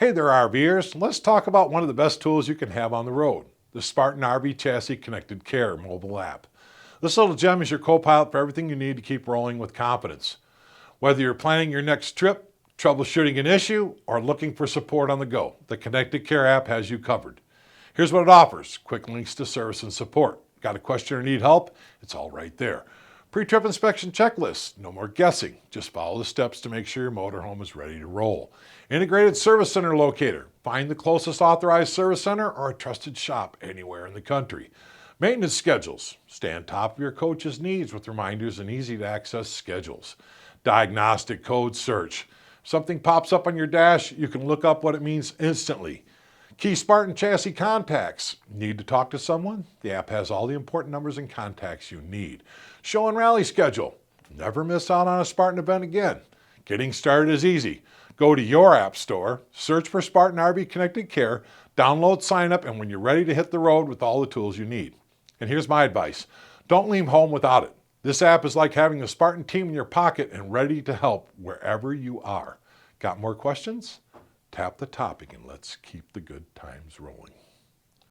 Hey there, RVers. Let's talk about one of the best tools you can have on the road, the Spartan RV Chassis Connected Care mobile app. This little gem is your co-pilot for everything you need to keep rolling with confidence. Whether you're planning your next trip, troubleshooting an issue, or looking for support on the go, the Connected Care app has you covered. Here's what it offers: quick links to service and support. Got a question or need help? It's all right there. Pre-trip inspection checklist. No more guessing. Just follow the steps to make sure your motorhome is ready to roll. Integrated service center locator. Find the closest authorized service center or a trusted shop anywhere in the country. Maintenance schedules. Stay on top of your coach's needs with reminders and easy to access schedules. Diagnostic code search. If something pops up on your dash, you can look up what it means instantly. Key Spartan chassis contacts. Need to talk to someone? The app has all the important numbers and contacts you need. Show and rally schedule. Never miss out on a Spartan event again. Getting started is easy. Go to your app store, search for Spartan RV Connected Care, download, sign up, and when you're ready to hit the road with all the tools you need. And here's my advice. Don't leave home without it. This app is like having a Spartan team in your pocket and ready to help wherever you are. Got more questions? Tap the topic and let's keep the good times rolling.